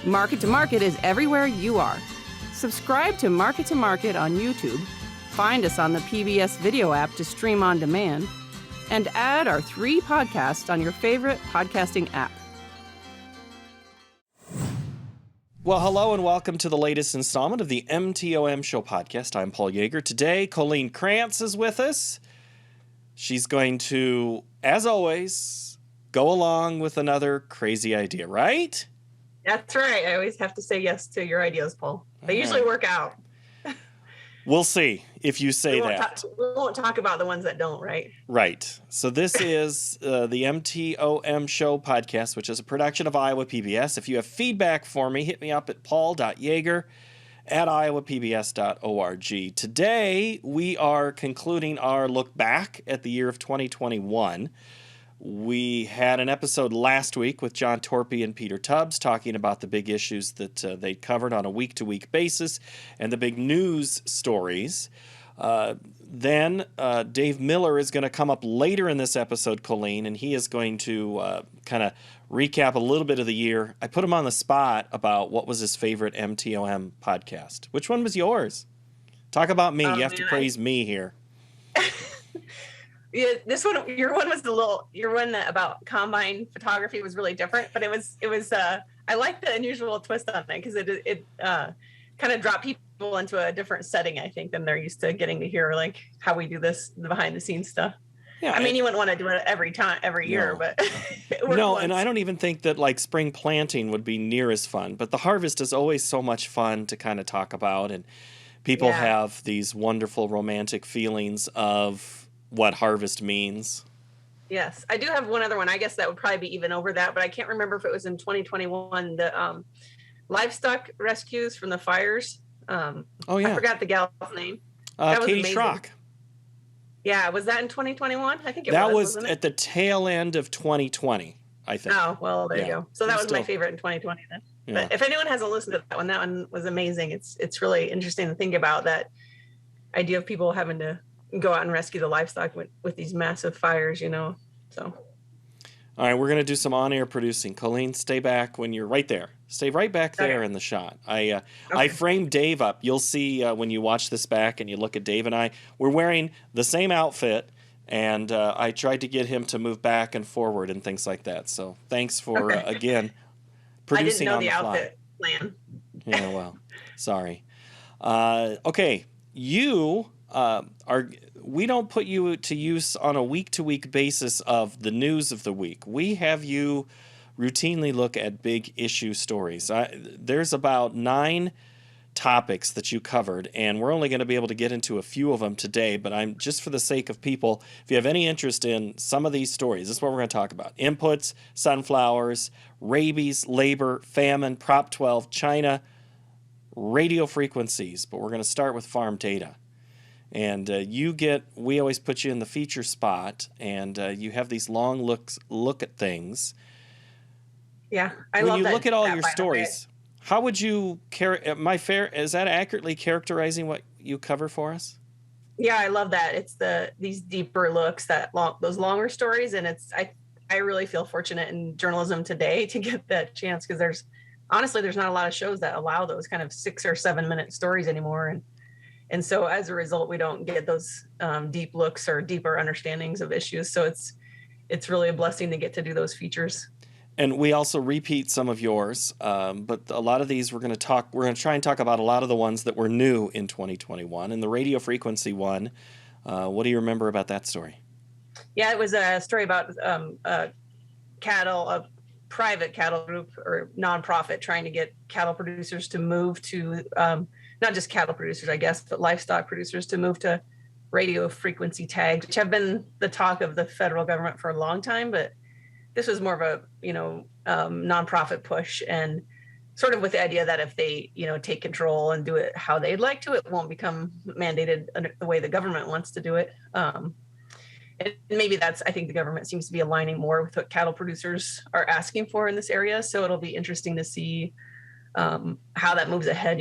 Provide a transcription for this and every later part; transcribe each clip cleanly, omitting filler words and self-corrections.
Market to Market is everywhere you are. Subscribe to Market on YouTube, find us on the PBS video app to stream on demand, and add our 3 podcasts on your favorite podcasting app. Well, hello and welcome to the latest installment of the MtoM Show podcast. I'm Paul Yeager. Today, Colleen Krantz is with us. She's going to, as always, go along with another crazy idea, right? That's right. I always have to say yes to your ideas, Paul. They usually work out. We'll see if you say that. We won't talk about the ones that don't, right? Right. So this is the MtoM Show podcast, which is a production of Iowa PBS. If you have feedback for me, hit me up at paul.yeager@iowapbs.org. Today, we are concluding our look back at the year of 2021. We had an episode last week with John Torpy and Peter Tubbs talking about the big issues that they covered on a week-to-week basis and the big news stories. Then Dave Miller is going to come up later in this episode, Colleen, and he is going to kind of recap a little bit of the year. I put him on the spot about what was his favorite MtoM podcast. Which one was yours? Talk about me. You have to praise me here. Yeah, your one about combine photography was really different, but it was I like the unusual twist on it because it kind of dropped people into a different setting, I think, than they're used to getting to hear, like how we do this, the behind the scenes stuff. Yeah, I mean, you wouldn't want to do it every year, but no, and I don't even think that like spring planting would be near as fun, but the harvest is always so much fun to kind of talk about, and people have these wonderful romantic feelings of what harvest means. Yes, I do have one other one. I guess that would probably be even over that, but I can't remember if it was in 2021. The livestock rescues from the fires. I forgot the gal's name. That was Katie Schrock. Yeah, was that in 2021? I think that was wasn't it? At the tail end of 2020, I think. Oh, well, there you go. So that was my favorite in 2020 then. Yeah. But if anyone hasn't listened to that one was amazing. It's really interesting to think about that idea of people having to go out and rescue the livestock with these massive fires, so. All right, we're going to do some on-air producing. Colleen, stay back when you're right there. Stay right back there in the shot. I framed Dave up. You'll see when you watch this back and you look at Dave and I. We're wearing the same outfit, and I tried to get him to move back and forward and things like that. So thanks for, again, producing on the fly. I didn't know the outfit plan. Yeah, well, sorry. Okay, you... we don't put you to use on a week-to-week basis of the news of the week. We have you routinely look at big issue stories. There's about 9 topics that you covered, and we're only going to be able to get into a few of them today, but I'm just for the sake of people, if you have any interest in some of these stories, this is what we're going to talk about. Inputs, sunflowers, rabies, labor, famine, Prop 12, China, radio frequencies, but we're going to start with farm data. And we always put you in the feature spot, and you have these long look at things. Yeah, I love that. When you look at all your stories, how would you is that accurately characterizing what you cover for us? Yeah, I love that. It's these deeper looks, those longer stories, and I really feel fortunate in journalism today to get that chance because there's not a lot of shows that allow those kind of 6 or 7 minute stories anymore, and so as a result, we don't get those deep looks or deeper understandings of issues. So it's really a blessing to get to do those features. And we also repeat some of yours, but a lot of these we're going to try and talk about a lot of the ones that were new in 2021. And the radio frequency one, what do you remember about that story? Yeah, it was a story about a private cattle group or nonprofit trying to get cattle producers to move to not just cattle producers, I guess, but livestock producers to move to radio frequency tags, which have been the talk of the federal government for a long time. But this was more of a, nonprofit push, and sort of with the idea that if they, take control and do it how they'd like to, it won't become mandated the way the government wants to do it. And maybe I think the government seems to be aligning more with what cattle producers are asking for in this area. So it'll be interesting to see how that moves ahead,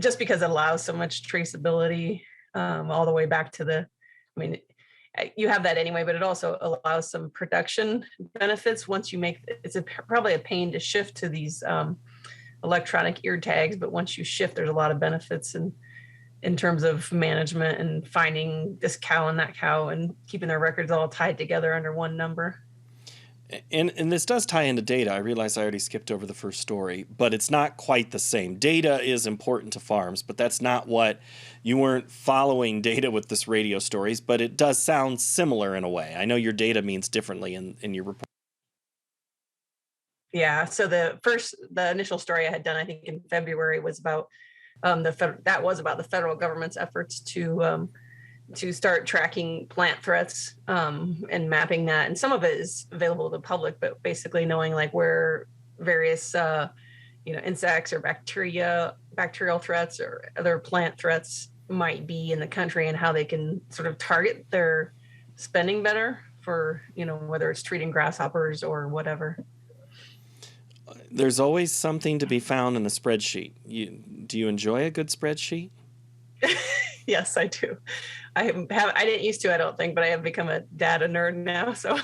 just because it allows so much traceability all the way back to you have that anyway, but it also allows some production benefits once you make, probably a pain to shift to these electronic ear tags, but once you shift, there's a lot of benefits in terms of management and finding this cow and that cow and keeping their records all tied together under one number. And this does tie into data. I realize I already skipped over the first story, but it's not quite the same. Data is important to farms, but that's not what you weren't following data with this radio stories, but it does sound similar in a way. I know your data means differently in your report. Yeah. So the initial story I had done, I think in February, was about the federal government's efforts to start tracking plant threats and mapping that. And some of it is available to the public, but basically knowing like where various insects or bacterial threats or other plant threats might be in the country and how they can sort of target their spending better for, whether it's treating grasshoppers or whatever. There's always something to be found in a spreadsheet. Do you enjoy a good spreadsheet? Yes, I do. I didn't used to, I don't think, but I have become a data nerd now. So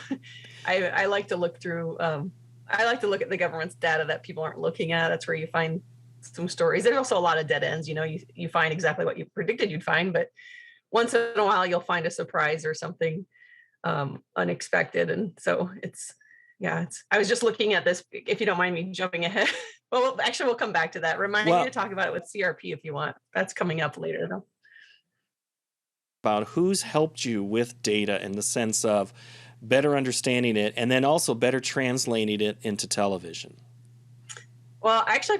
I like to look through, I like to look at the government's data that people aren't looking at. That's where you find some stories. There's also a lot of dead ends. You find exactly what you predicted you'd find, but once in a while you'll find a surprise or something unexpected. And so I was just looking at this, if you don't mind me jumping ahead. Well, actually, we'll come back to that. Remind me to talk about it with CRP if you want. That's coming up later, though. About who's helped you with data in the sense of better understanding it and then also better translating it into television. Well, actually,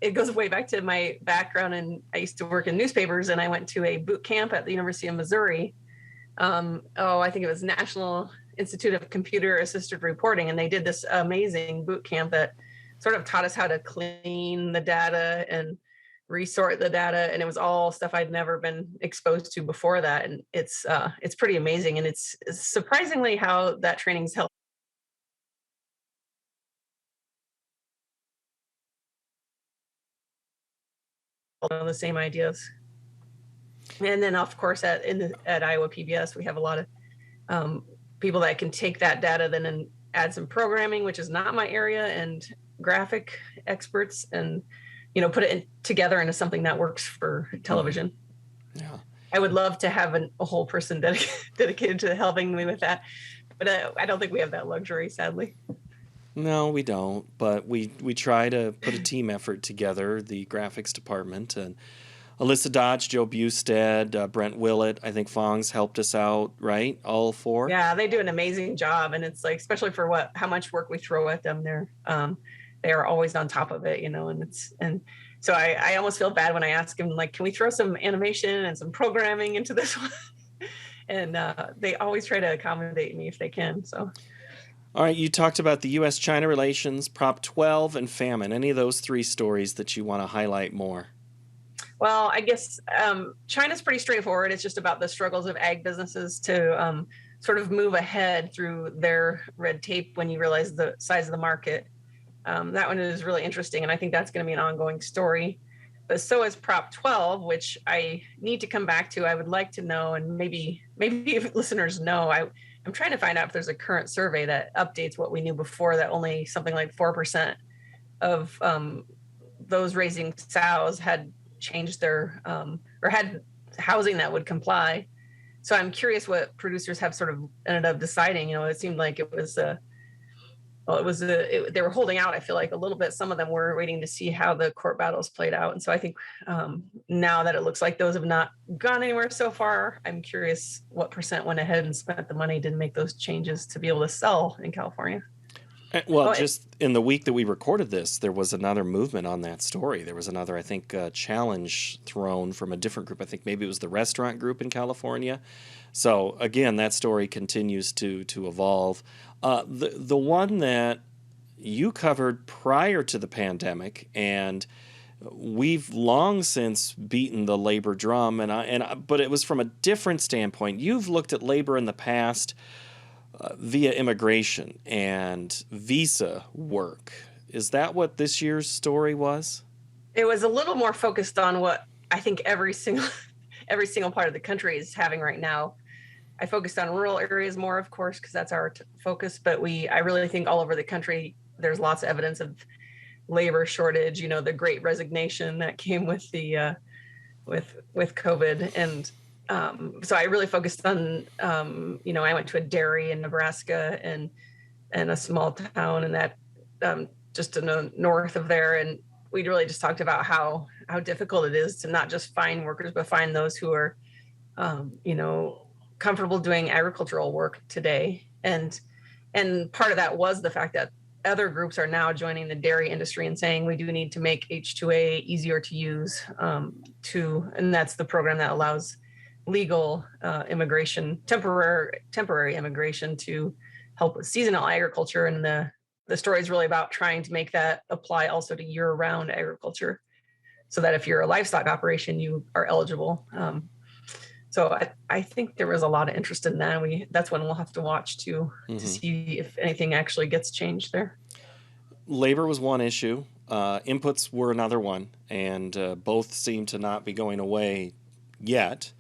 it goes way back to my background, and I used to work in newspapers, and I went to a boot camp at the University of Missouri. I think it was National Institute of Computer Assisted Reporting, and they did this amazing boot camp that sort of taught us how to clean the data and resort the data, and it was all stuff I'd never been exposed to before that, and it's pretty amazing, and it's surprisingly how that training's helped. The same ideas. And then of course at Iowa PBS we have a lot of people that can take that data then and add some programming, which is not my area, and graphic experts, and put it together into something that works for television. Yeah, I would love to have a whole person dedicated to helping me with that, but I don't think we have that luxury, sadly. No, we don't, but we try to put a team effort together, the graphics department, and Alyssa Dodge, Joe Bustad, Brent Willett, I think Fong's helped us out, right? All four? Yeah, they do an amazing job, and it's like, especially for how much work we throw at them, they are always on top of it, and so I almost feel bad when I ask them, like, can we throw some animation and some programming into this one? And they always try to accommodate me if they can, so. All right, you talked about the U.S.-China relations, Prop 12, and famine. Any of those three stories that you want to highlight more? Well, I guess China's pretty straightforward. It's just about the struggles of ag businesses to sort of move ahead through their red tape when you realize the size of the market. That one is really interesting, and I think that's going to be an ongoing story. But so is Prop 12, which I need to come back to. I would like to know, and maybe if listeners know, I'm trying to find out if there's a current survey that updates what we knew before, that only something like 4% of those raising sows had changed their or had housing that would comply. So I'm curious what producers have sort of ended up deciding. It seemed like it was they were holding out, I feel like, a little bit. Some of them were waiting to see how the court battles played out. And so I think now that it looks like those have not gone anywhere so far, I'm curious what percent went ahead and spent the money to make those changes to be able to sell in California. Well, just in the week that we recorded this, there was another movement on that story. There was another, I think, challenge thrown from a different group. I think maybe it was the restaurant group in California. So, again, that story continues to evolve. The one that you covered prior to the pandemic, and we've long since beaten the labor drum, but it was from a different standpoint. You've looked at labor in the past via immigration and visa work. Is that what this year's story was? It was a little more focused on what I think every single part of the country is having right now. I focused on rural areas more, of course, because that's our focus. But I really think all over the country, there's lots of evidence of labor shortage, the great resignation that came with the with COVID. And so I really focused on, I went to a dairy in Nebraska and a small town, and that just in the north of there. And we really just talked about how difficult it is to not just find workers, but find those who are, comfortable doing agricultural work today. And part of that was the fact that other groups are now joining the dairy industry and saying we do need to make H-2A easier to use, and that's the program that allows legal immigration, temporary immigration to help with seasonal agriculture. And the story is really about trying to make that apply also to year-round agriculture, so that if you're a livestock operation, you are eligible. So I think there was a lot of interest in that. That's when we'll have to watch to see if anything actually gets changed there. Labor was one issue. Inputs were another one, and both seem to not be going away yet.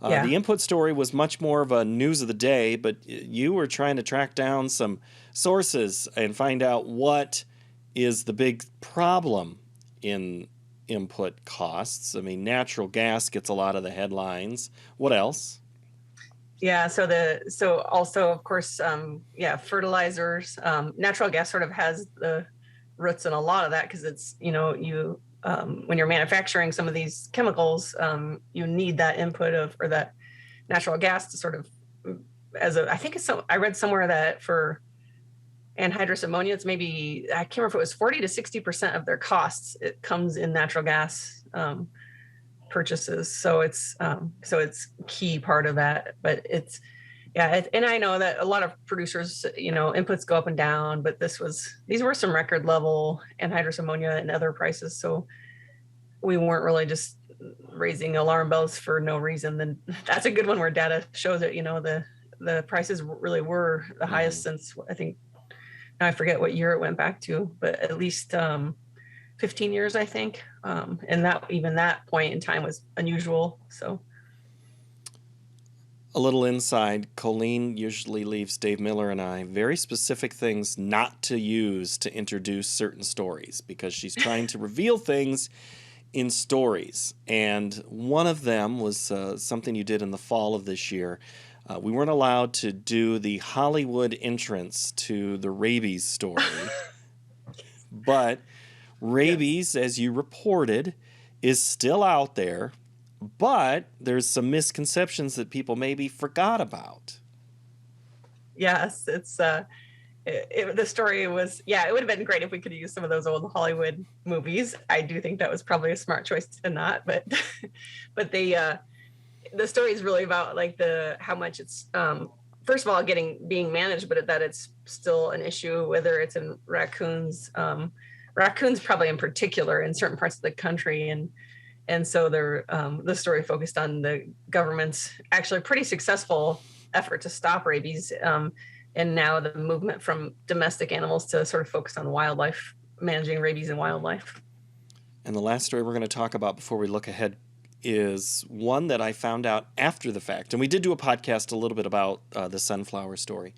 The input story was much more of a news of the day, but you were trying to track down some sources and find out what is the big problem in input costs. I mean, natural gas gets a lot of the headlines. What else? Yeah, so also, of course, fertilizers. Natural gas sort of has the roots in a lot of that, because it's, when you're manufacturing some of these chemicals, you need that input or that natural gas to sort of, I read somewhere that for anhydrous ammonia, it's maybe, I can't remember if it was 40 to 60% of their costs, it comes in natural gas purchases. So it's key part of that. But and I know that a lot of producers, inputs go up and down, but these were some record level anhydrous ammonia and other prices. So we weren't really just raising alarm bells for no reason. Then that's a good one where data shows that, the prices really were the highest since, I think, now I forget what year it went back to, but at least 15 years, I think. And that point in time was unusual. So a little inside, Colleen usually leaves Dave Miller and I very specific things not to use to introduce certain stories, because she's trying to reveal things in stories. And one of them was something you did in the fall of this year. We weren't allowed to do the Hollywood entrance to the rabies story. But rabies, as you reported, is still out there. But there's some misconceptions that people maybe forgot about. Yes, it's the story was, it would have been great if we could use some of those old Hollywood movies. I do think that was probably a smart choice to not, but the story is really about how much it's first of all being managed, but that it's still an issue, whether it's in raccoons probably in particular in certain parts of the country. And so the story focused on the government's actually pretty successful effort to stop rabies, and now the movement from domestic animals to sort of focus on wildlife, managing rabies in wildlife. And the last story we're going to talk about before we look ahead is one that I found out after the fact. And we did do a podcast a little bit about the sunflower story.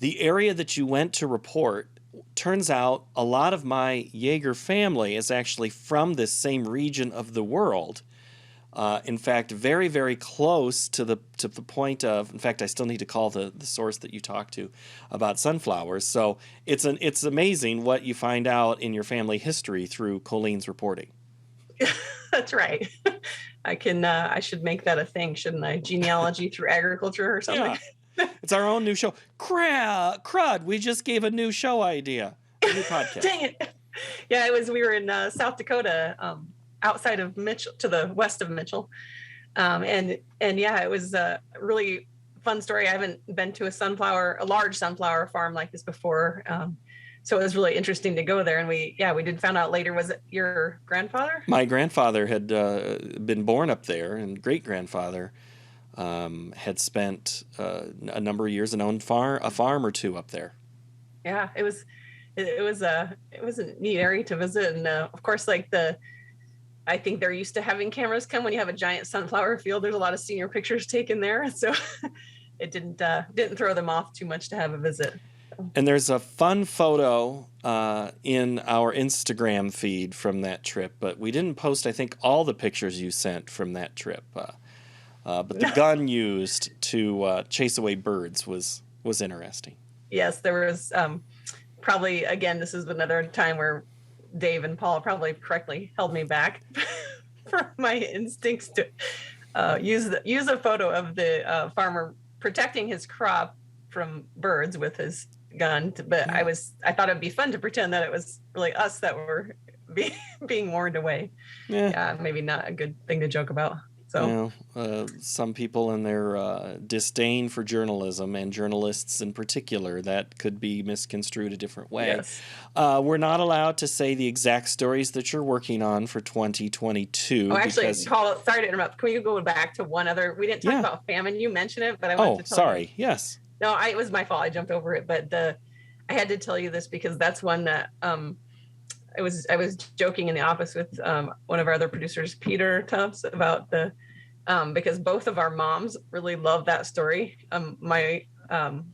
The area that you went to report, turns out a lot of my Jaeger family is actually from this same region of the world. In fact, very, very close to the point of, in fact, I still need to call the source that you talked to about sunflowers. So it's amazing what you find out in your family history through Colleen's reporting. That's right. I should make that a thing, shouldn't I? Genealogy through agriculture or something. Yeah. It's our own new show. Crud, we just gave a new show idea. A new podcast. Dang it. Yeah, we were in South Dakota, outside of Mitchell, to the west of Mitchell. And yeah, it was a really fun story. I haven't been to a large sunflower farm like this before. So it was really interesting to go there. And we did find out later, was it your grandfather? My grandfather had been born up there, and great-grandfather had spent a number of years and owned a farm or two up there. Yeah, it was a neat area to visit. And of course, I think they're used to having cameras come when you have a giant sunflower field. There's a lot of senior pictures taken there. So it didn't throw them off too much to have a visit. And there's a fun photo in our Instagram feed from that trip, but we didn't post, I think, all the pictures you sent from that trip. But the gun used to chase away birds was interesting. Yes, there was probably, again, this is another time where Dave and Paul probably correctly held me back for my instincts to use a photo of the farmer protecting his crop from birds with his gun. But I thought it'd be fun to pretend that it was really us that were being warned away. Yeah, maybe not a good thing to joke about. So some people in their disdain for journalism and journalists in particular, that could be misconstrued a different way. Yes. We're not allowed to say the exact stories that you're working on for 2022. Oh, actually, Paul, sorry to interrupt. Can we go back to one other? We didn't talk about famine. You mentioned it, but I wanted to tell you. Yes. No, it was my fault. I jumped over it, but I had to tell you this because that's one that I was joking in the office with one of our other producers, Peter Tubbs, about because both of our moms really love that story. Well,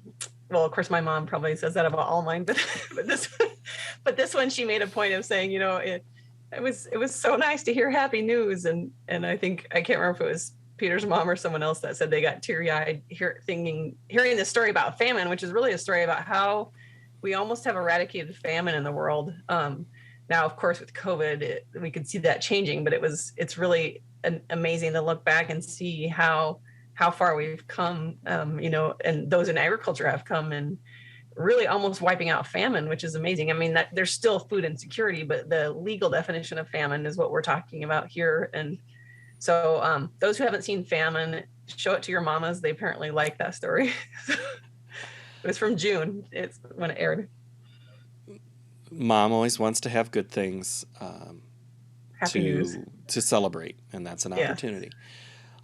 of course, my mom probably says that about all mine, but this one, she made a point of saying, it was so nice to hear happy news, and I think, I can't remember if it was Peter's mom or someone else that said they got teary-eyed hearing this story about famine, which is really a story about how we almost have eradicated famine in the world. Now, of course, with COVID, we could see that changing, but it's really amazing to look back and see how far we've come, and those in agriculture have come, and really almost wiping out famine, which is amazing. I mean, that there's still food insecurity, but the legal definition of famine is what we're talking about here. And so those who haven't seen famine, show it to your mamas. They apparently like that story. It was from June. It's when it aired. Mom always wants to have good things to celebrate, and that's an opportunity.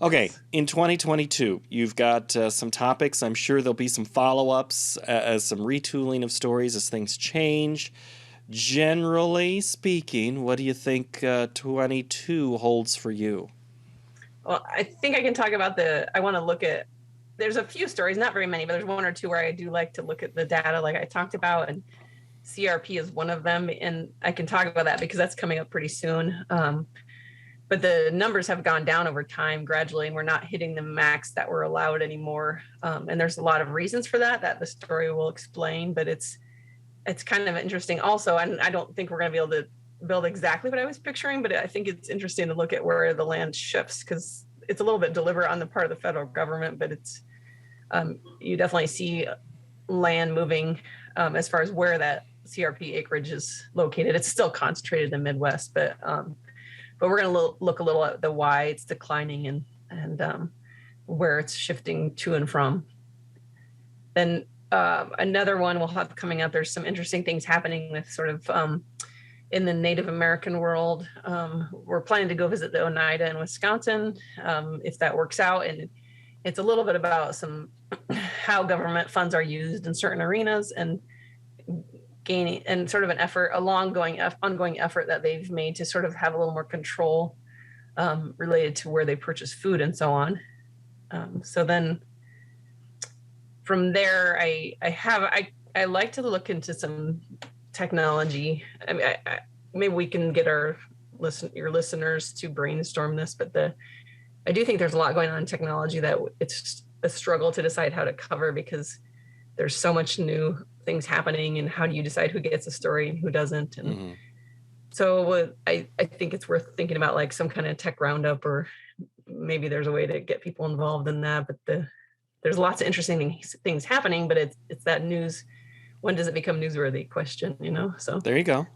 Okay, in 2022, you've got some topics. I'm sure there'll be some follow-ups, some retooling of stories as things change. Generally speaking, what do you think 22 holds for you? Well, I think I can talk about I want to look at, there's a few stories, not very many, but there's one or two where I do like to look at the data like I talked about, and CRP is one of them, and I can talk about that because that's coming up pretty soon. But the numbers have gone down over time gradually, and we're not hitting the max that we're allowed anymore. And there's a lot of reasons for that the story will explain, but it's kind of interesting also. And I don't think we're going to be able to build exactly what I was picturing, but I think it's interesting to look at where the land shifts, because it's a little bit deliberate on the part of the federal government, but it's you definitely see land moving as far as where that CRP acreage is located. It's still concentrated in the Midwest, but we're going to look a little at the why it's declining and where it's shifting to and from. Then another one we'll have coming up. There's some interesting things happening with sort of in the Native American world. We're planning to go visit the Oneida in Wisconsin if that works out, and it's a little bit about how government funds are used in certain arenas and gaining, and sort of an effort, ongoing effort that they've made to sort of have a little more control related to where they purchase food and so on. So then from there, I like to look into some technology. I mean, maybe we can get your listeners to brainstorm this, but I do think there's a lot going on in technology that it's a struggle to decide how to cover, because there's so much new things happening, and how do you decide who gets a story and who doesn't? And so I think it's worth thinking about, like some kind of tech roundup, or maybe there's a way to get people involved in that. But there's lots of interesting things happening, but it's that news. When does it become newsworthy question, So there you go.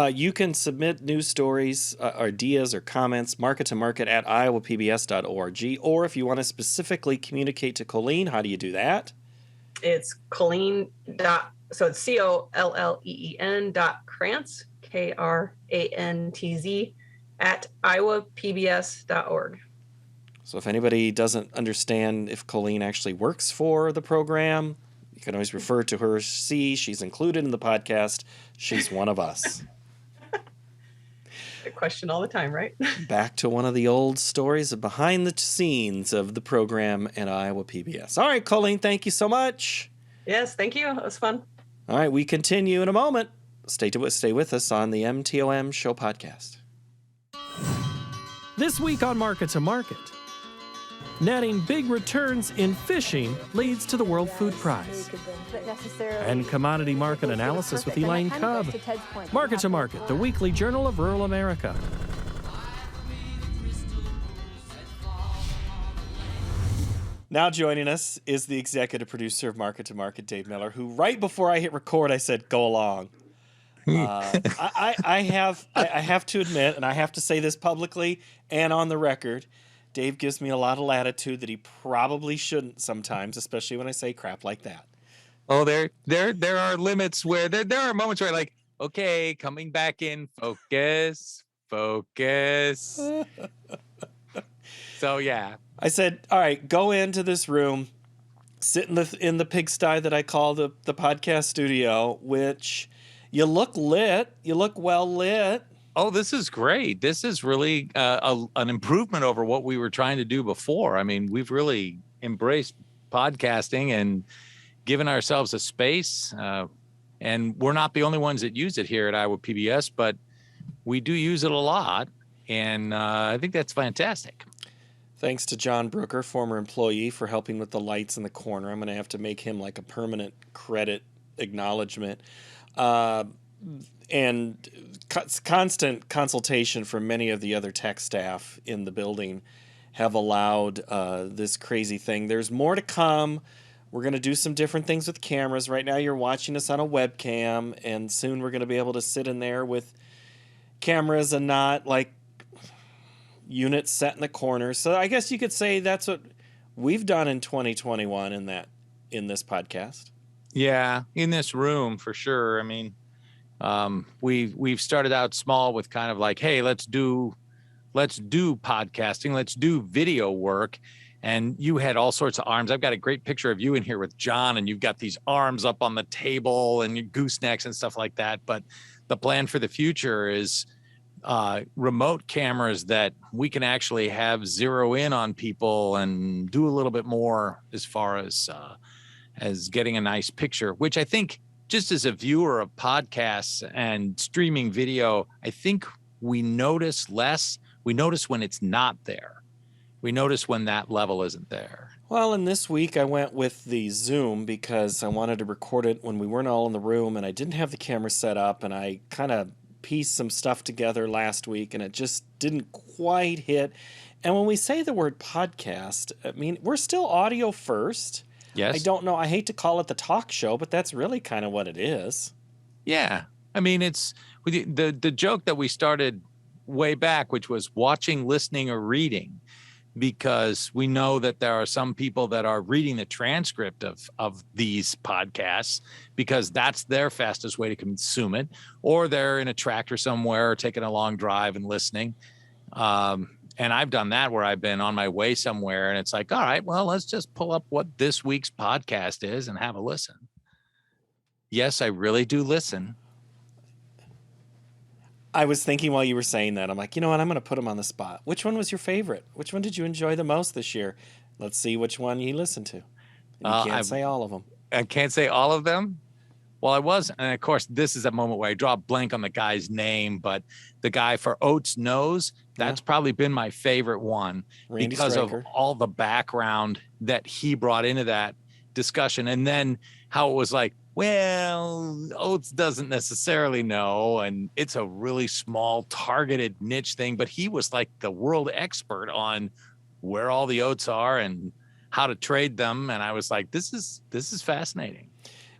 You can submit news stories, ideas, or comments, market-to-market@iowapbs.org. Or if you want to specifically communicate to Colleen, how do you do that? It's Colleen so it's COLLEEN.Krantz, KRANTZ @iowapbs.org. So if anybody doesn't understand if Colleen actually works for the program, you can always refer to her. She's included in the podcast. She's one of us. A question all the time, right? Back to one of the old stories of behind the scenes of the program at Iowa PBS. All right, Colleen, thank you so much. Yes, thank you. It was fun. All right, we continue in a moment. Stay with us on the MtoM Show podcast. This week on Market to Market, netting big returns in fishing leads to the World Food Prize. And commodity market analysis with Elaine Cobb. Market to Market, the weekly journal of rural America. Now joining us is the executive producer of Market to Market, Dave Miller, who right before I hit record, I said, go along. I have to admit, and I have to say this publicly and on the record, Dave gives me a lot of latitude that he probably shouldn't sometimes, especially when I say crap like that. Oh, there are limits where there are moments where like, okay, coming back in, focus. So yeah. I said, all right, go into this room, sit in the pigsty that I call the podcast studio, which you look lit, you look well lit. Oh, this is great. This is really an improvement over what we were trying to do before. I mean, we've really embraced podcasting and given ourselves a space. And we're not the only ones that use it here at Iowa PBS, but we do use it a lot. And I think that's fantastic. Thanks to John Brooker, former employee, for helping with the lights in the corner. I'm going to have to make him like a permanent credit acknowledgement. And constant consultation from many of the other tech staff in the building have allowed this crazy thing. There's more to come. We're going to do some different things with cameras. Right now you're watching us on a webcam, and soon we're going to be able to sit in there with cameras and not like units set in the corner. So I guess you could say that's what we've done in 2021 in this podcast. Yeah, in this room for sure. I mean, we've started out small with kind of like, hey, let's do podcasting, let's do video work. And you had all sorts of arms. I've got a great picture of you in here with John, and you've got these arms up on the table and your goosenecks and stuff like that. But the plan for the future is remote cameras that we can actually have zero in on people and do a little bit more as far as getting a nice picture, which I think just as a viewer of podcasts and streaming video, I think we notice less. We notice when it's not there. We notice when that level isn't there. Well, and this week I went with the Zoom because I wanted to record it when we weren't all in the room, and I didn't have the camera set up, and I kind of pieced some stuff together last week, and it just didn't quite hit. And when we say the word podcast, I mean, we're still audio first. Yes. I don't know. I hate to call it the talk show, but that's really kind of what it is. Yeah. I mean, it's the joke that we started way back, which was watching, listening, or reading, because we know that there are some people that are reading the transcript of these podcasts because that's their fastest way to consume it, or they're in a tractor somewhere or taking a long drive and listening. And I've done that where I've been on my way somewhere and it's like, all right, well, let's just pull up what this week's podcast is and have a listen. Yes, I really do listen. I was thinking while you were saying that, I'm like, you know what? I'm going to put him on the spot. Which one was your favorite? Which one did you enjoy the most this year? Let's see which one you listened to. And you can't say all of them. I can't say all of them. Well, I was. And of course, this is a moment where I draw a blank on the guy's name, but the guy for Oats Knows, that's probably been my favorite one Randy because Stryker. of all the background that he brought into that discussion. And then how it was like, well, Oats doesn't necessarily know, and it's a really small targeted niche thing, but he was like the world expert on where all the oats are and how to trade them. And I was like, this is fascinating.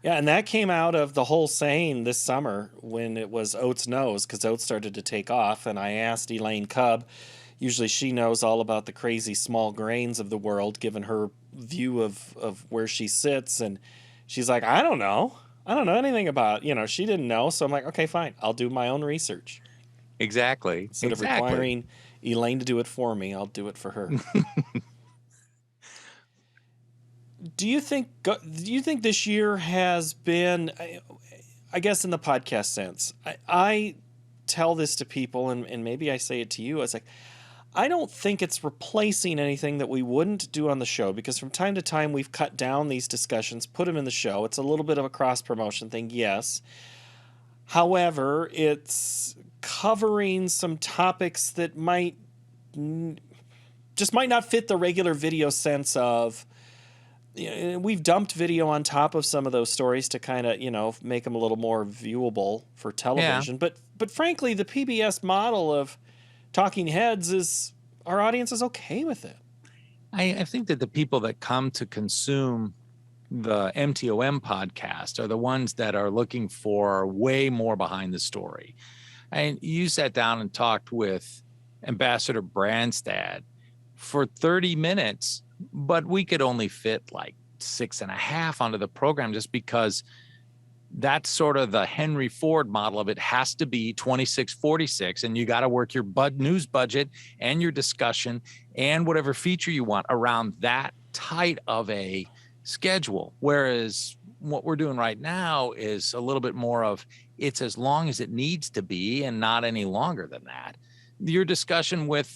Yeah, and that came out of the whole saying this summer when it was Oats Knows, because oats started to take off, and I asked Elaine Cobb, usually she knows all about the crazy small grains of the world, given her view of where she sits, and she's like, I don't know anything about, she didn't know. So I'm like, okay, fine. I'll do my own research. Exactly. Instead of requiring Elaine to do it for me, I'll do it for her. Do you think this year has been, I guess in the podcast sense, I tell this to people and maybe I say it to you. It's like, I don't think it's replacing anything that we wouldn't do on the show, because from time to time we've cut down these discussions, put them in the show. It's a little bit of a cross-promotion thing, yes. However, it's covering some topics that might not fit the regular video sense of, we've dumped video on top of some of those stories to kind of, make them a little more viewable for television. Yeah. But frankly, the PBS model of talking heads our audience is okay with it. I think that the people that come to consume the MtoM podcast are the ones that are looking for way more behind the story. And you sat down and talked with Ambassador Branstad for 30 minutes, but we could only fit like 6.5 onto the program, just because that's sort of the Henry Ford model of it has to be 26:46, and you got to work your news budget and your discussion and whatever feature you want around that tight of a schedule. Whereas what we're doing right now is a little bit more of, it's as long as it needs to be and not any longer than that. Your discussion with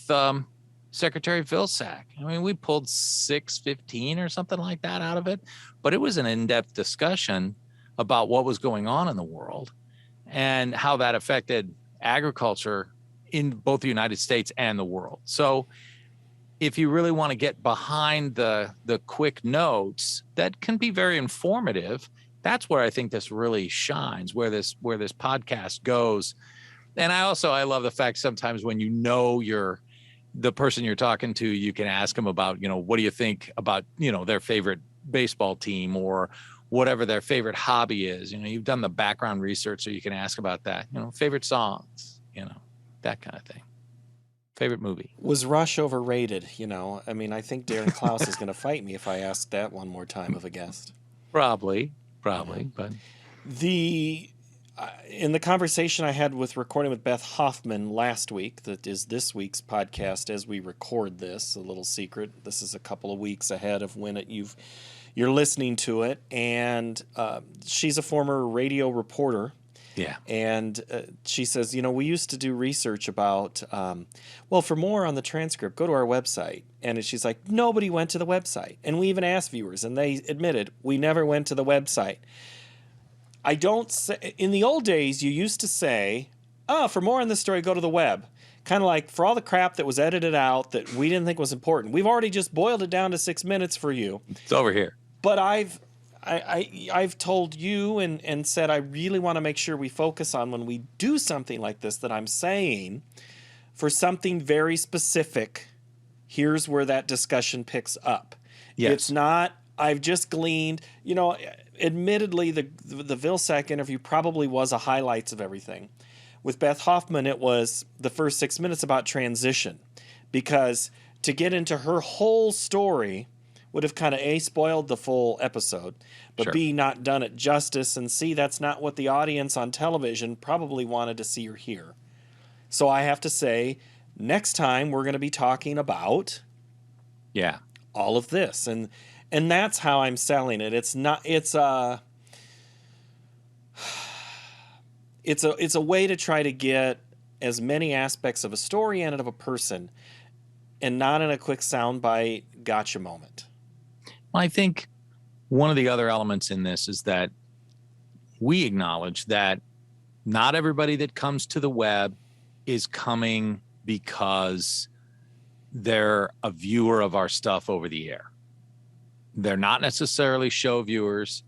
Secretary Vilsack, I mean, we pulled 6:15 or something like that out of it, but it was an in-depth discussion about what was going on in the world and how that affected agriculture in both the United States and the world. So if you really want to get behind the quick notes that can be very informative, that's where I think this really shines, where this podcast goes. And I love the fact sometimes when the person you're talking to, you can ask them about, what do you think about, their favorite baseball team or whatever their favorite hobby is. You've done the background research, so you can ask about that, favorite songs, that kind of thing. Favorite movie. Was Rush overrated? I mean, I think Darren Klaus is going to fight me if I ask that one more time of a guest. Probably, but in the conversation I had recording with Beth Hoffman last week, that is this week's podcast as we record this, a little secret. This is a couple of weeks ahead of when you're listening to it, and she's a former radio reporter. Yeah. And she says, we used to do research about, for more on the transcript, go to our website. And she's like, nobody went to the website. And we even asked viewers, and they admitted, we never went to the website. I don't say, in the old days, you used to say, for more on this story, go to the web. Kind of like, for all the crap that was edited out that we didn't think was important, we've already just boiled it down to 6 minutes for you. It's over here. But I've told you and said I really want to make sure we focus on, when we do something like this, that I'm saying for something very specific, here's where that discussion picks up. Yes. It's not, I've just gleaned, admittedly, the Vilsack interview probably was a highlights of everything. With Beth Hoffman, it was the first 6 minutes about transition, because to get into her whole story would have kind of A, spoiled the full episode, but sure, B, not done it justice, and C, that's not what the audience on television probably wanted to see or hear. So I have to say, next time we're going to be talking about all of this, and that's how I'm selling it. It's a way to try to get as many aspects of a story and of a person, and not in a quick soundbite gotcha moment. I think one of the other elements in this is that we acknowledge that not everybody that comes to the web is coming because they're a viewer of our stuff over the air. They're not necessarily show viewers.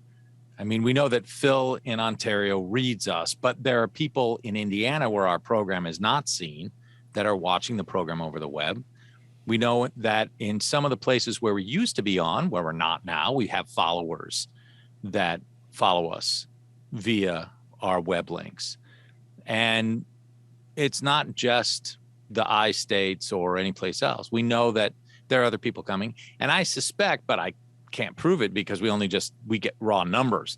I mean, we know that Phil in Ontario reads us, but there are people in Indiana where our program is not seen that are watching the program over the web. We know that in some of the places where we used to be on, where we're not now, we have followers that follow us via our web links. And it's not just the I-states or any place else. We know that there are other people coming. And I suspect, but I can't prove it because we get raw numbers,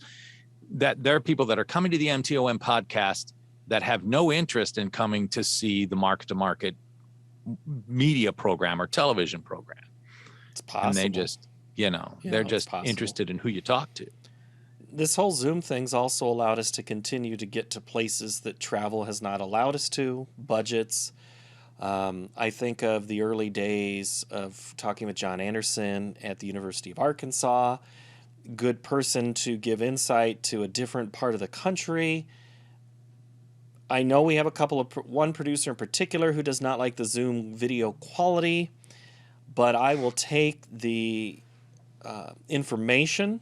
that there are people that are coming to the MtoM podcast that have no interest in coming to see the market-to-market media program or television program. It's possible. And they just, they're just interested in who you talk to. This whole Zoom thing's also allowed us to continue to get to places that travel has not allowed us to, budgets. I think of the early days of talking with John Anderson at the University of Arkansas. Good person to give insight to a different part of the country. I know we have one producer in particular who does not like the Zoom video quality, but I will take the information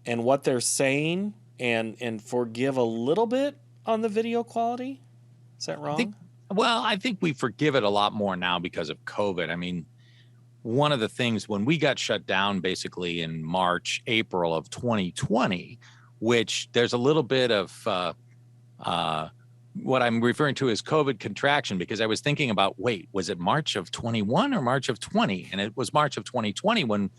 and what they're saying and forgive a little bit on the video quality. Is that wrong? I think we forgive it a lot more now because of COVID. I mean, one of the things when we got shut down basically in March, April of 2020, which there's a little bit of what I'm referring to as COVID contraction, because I was thinking about, wait, was it March of 21 or March of 20? And it was March of 2020 when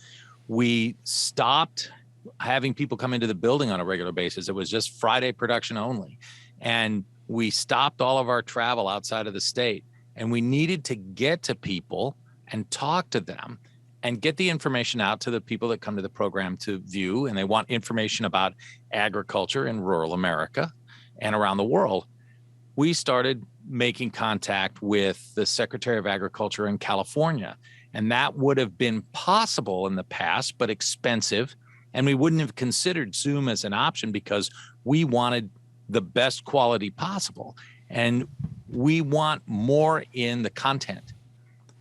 we stopped having people come into the building on a regular basis. It was just Friday production only. And we stopped all of our travel outside of the state, and we needed to get to people and talk to them and get the information out to the people that come to the program to view. And they want information about agriculture in rural America and around the world. We started making contact with the Secretary of Agriculture in California. And that would have been possible in the past, but expensive. And we wouldn't have considered Zoom as an option because we wanted the best quality possible. And we want more in the content.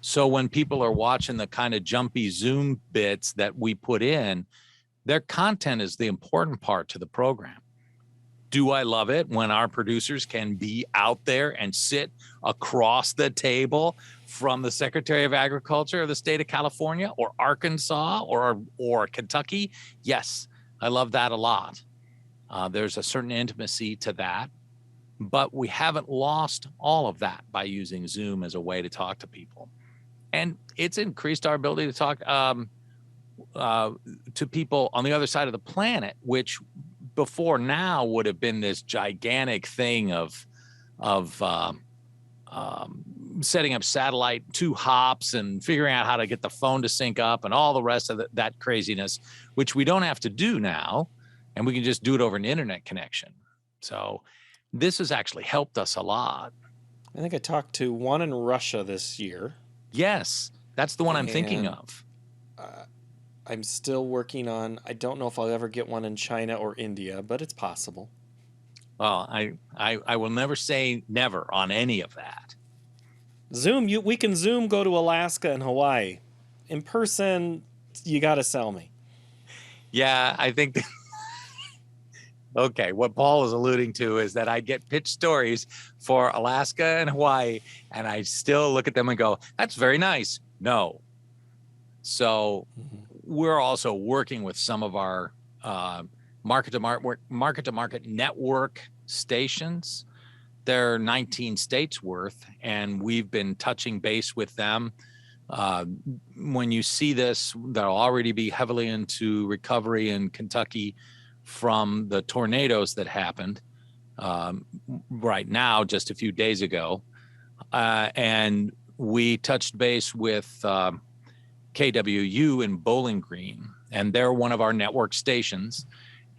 So when people are watching the kind of jumpy Zoom bits that we put in, their content is the important part to the program. Do I love it when our producers can be out there and sit across the table from the Secretary of Agriculture of the state of California or Arkansas or Kentucky? Yes, I love that a lot. There's a certain intimacy to that, but we haven't lost all of that by using Zoom as a way to talk to people. And it's increased our ability to talk to people on the other side of the planet, which before now would have been this gigantic thing of setting up satellite 2 hops and figuring out how to get the phone to sync up and all the rest of that craziness, which we don't have to do now. And we can just do it over an internet connection. So this has actually helped us a lot. I think I talked to one in Russia this year. Yes, that's the one I'm thinking of. I'm still working on, I don't know if I'll ever get one in China or India, but it's possible. Well, I will never say never on any of that. Zoom, we can Zoom go to Alaska and Hawaii. In person, you got to sell me. Yeah, I think... Okay, what Paul is alluding to is that I get pitched stories for Alaska and Hawaii, and I still look at them and go, that's very nice. No. So we're also working with some of our market-to-market network stations. They're 19 states worth, and we've been touching base with them. When you see this, they'll already be heavily into recovery in Kentucky from the tornadoes that happened right now, just a few days ago. And we touched base with KWU in Bowling Green, and they're one of our network stations.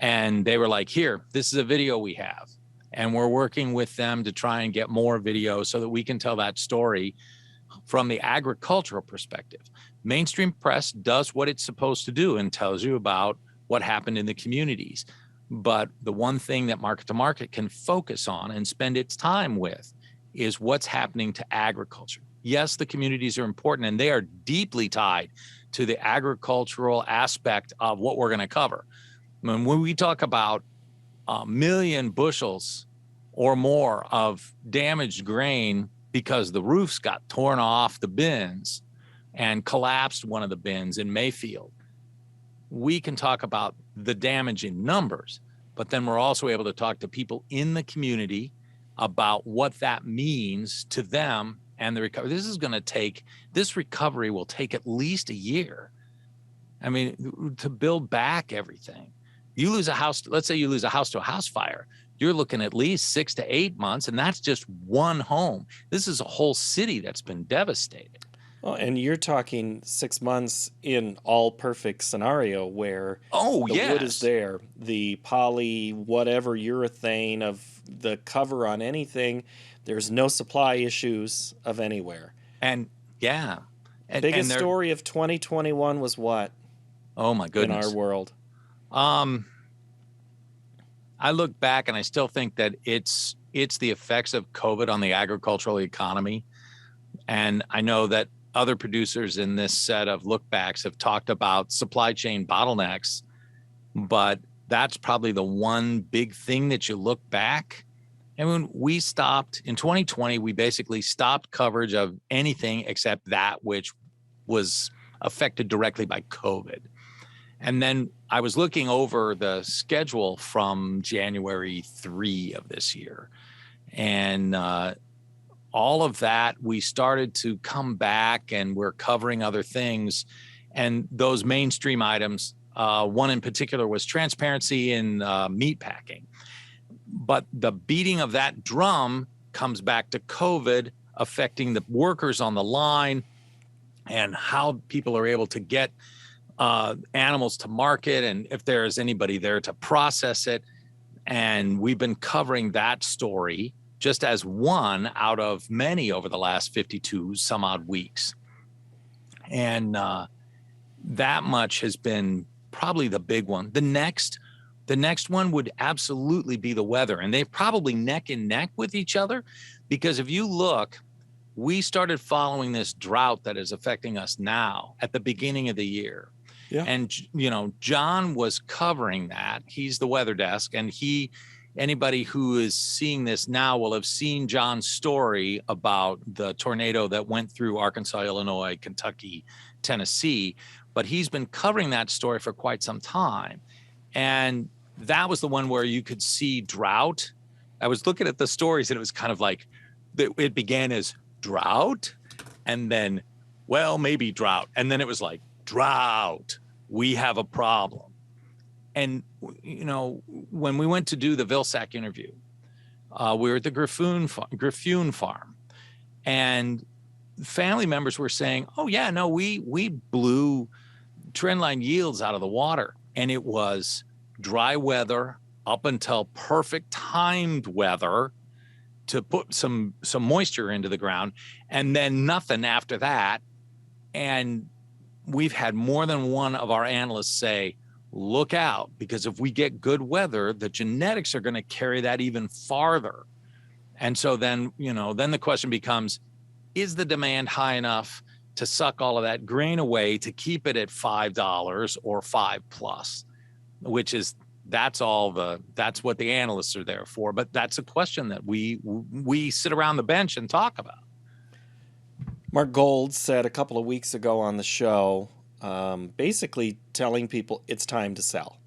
And they were like, here, this is a video we have. And we're working with them to try and get more video so that we can tell that story from the agricultural perspective. Mainstream press does what it's supposed to do and tells you about what happened in the communities. But the one thing that Market to Market can focus on and spend its time with is what's happening to agriculture. Yes, the communities are important, and they are deeply tied to the agricultural aspect of what we're going to cover. I mean, when we talk about 1 million bushels or more of damaged grain because the roofs got torn off the bins and collapsed one of the bins in Mayfield, we can talk about the damage in numbers, but then we're also able to talk to people in the community about what that means to them and the recovery. This recovery will take at least a year. I mean, to build back everything. You lose a house, let's say you lose a house to a house fire, you're looking at least 6 to 8 months, and that's just one home. This is a whole city that's been devastated. Well, and you're talking 6 months in all perfect scenario where the wood is there, the poly whatever urethane of the cover on anything, There's no supply issues of anywhere. And yeah. Biggest story of 2021 was what? Oh my goodness. In our world. I look back and I still think that it's the effects of COVID on the agricultural economy. And I know that other producers in this set of lookbacks have talked about supply chain bottlenecks, but that's probably the one big thing that you look back. And when we stopped in 2020, we basically stopped coverage of anything except that which was affected directly by COVID. And then I was looking over the schedule from January 3 of this year. And all of that, we started to come back and we're covering other things. And those mainstream items, one in particular was transparency in meat packing. But the beating of that drum comes back to COVID affecting the workers on the line and how people are able to get animals to market and if there is anybody there to process it. And we've been covering that story just as one out of many over the last 52 some odd weeks. And that much has been probably the big one. The next one would absolutely be the weather. And they're probably neck and neck with each other because if you look, we started following this drought that is affecting us now at the beginning of the year. Yeah. And, you know, John was covering that. He's the weather desk. And anybody who is seeing this now will have seen John's story about the tornado that went through Arkansas, Illinois, Kentucky, Tennessee. But he's been covering that story for quite some time. And that was the one where you could see drought. I was looking at the stories and it was kind of like, it began as drought and then, well, maybe drought. And then it was like, drought, we have a problem. And, you know, when we went to do the Vilsack interview, we were at the Griffune farm and family members were saying, oh yeah, no, we blew trendline yields out of the water. And it was dry weather up until perfect timed weather to put some moisture into the ground and then nothing after that. And we've had more than one of our analysts say, look out, because if we get good weather, the genetics are going to carry that even farther. And so then, you know, then the question becomes, is the demand high enough to suck all of that grain away to keep it at $5 or $5+, which is, that's what the analysts are there for. But that's a question that we sit around the bench and talk about. Mark Gold said a couple of weeks ago on the show, basically telling people it's time to sell.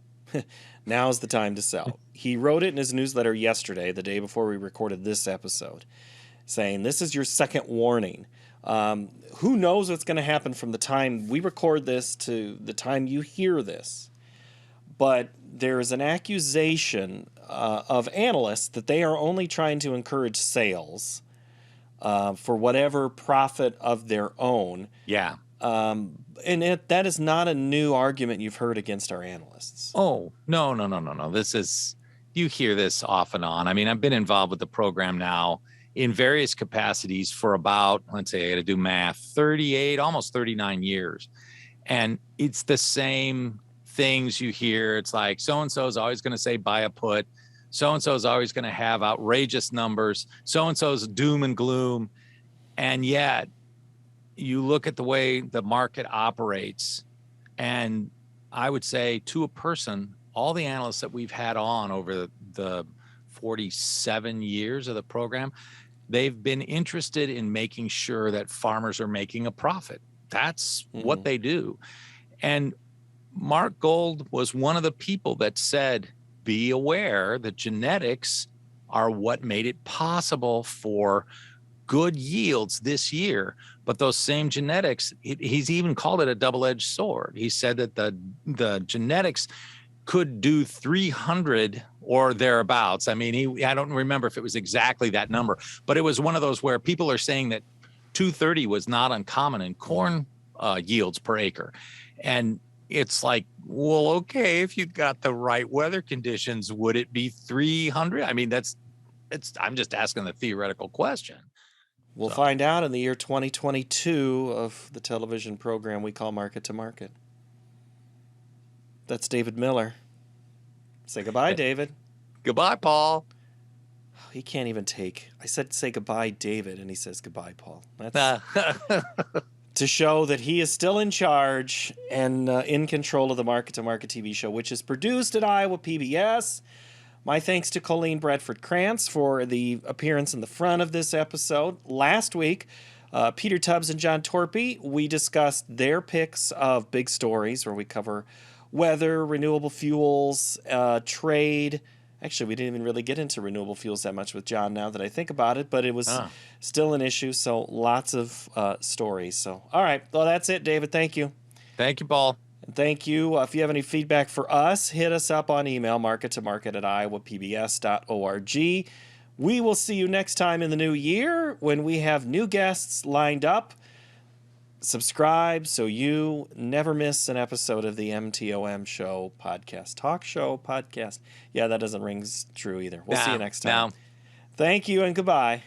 Now's the time to sell. He wrote it in his newsletter yesterday, the day before we recorded this episode, saying this is your second warning. Who knows what's going to happen from the time we record this to the time you hear this. But there is an accusation of analysts that they are only trying to encourage sales for whatever profit of their own. Yeah. And that is not a new argument you've heard against our analysts. Oh, no. This is, you hear this off and on. I mean, I've been involved with the program now in various capacities for about, let's say I got to do math, 38, almost 39 years. And it's the same things you hear. It's like, so-and-so is always going to say buy a put. So-and-so is always going to have outrageous numbers. So-and-so's doom and gloom. And yet you look at the way the market operates, and I would say to a person, all the analysts that we've had on over the 47 years of the program, they've been interested in making sure that farmers are making a profit. That's what they do. And Mark Gold was one of the people that said, be aware that genetics are what made it possible for good yields this year. But those same genetics, he's even called it a double-edged sword. He said that the genetics could do 300 or thereabouts. I mean, I don't remember if it was exactly that number, but it was one of those where people are saying that 230 was not uncommon in corn yields per acre. And it's like, well, okay, if you got the right weather conditions, would it be 300? I mean, I'm just asking the theoretical question. We'll find out in the year 2022 of the television program we call Market to Market. That's David Miller. Say goodbye, David. Goodbye, Paul. He can't even take. I said say goodbye, David, and he says goodbye, Paul. That's to show that he is still in charge and in control of the Market to Market TV show, which is produced at Iowa PBS. My thanks to Colleen Krantz for the appearance in the front of this episode. Last week, Peter Tubbs and John Torpy, we discussed their picks of big stories where we cover weather, renewable fuels, trade. Actually, we didn't even really get into renewable fuels that much with John now that I think about it, but it was still an issue, so lots of stories. So, all right. Well, that's it, David. Thank you. Thank you, Paul. And thank you. If you have any feedback for us, hit us up on email, markettomarket@iowapbs.org. We will see you next time in the new year when we have new guests lined up. Subscribe so you never miss an episode of the MtoM show podcast. Talk show podcast. Yeah, that doesn't ring true either. We'll see you next time. Thank you and goodbye.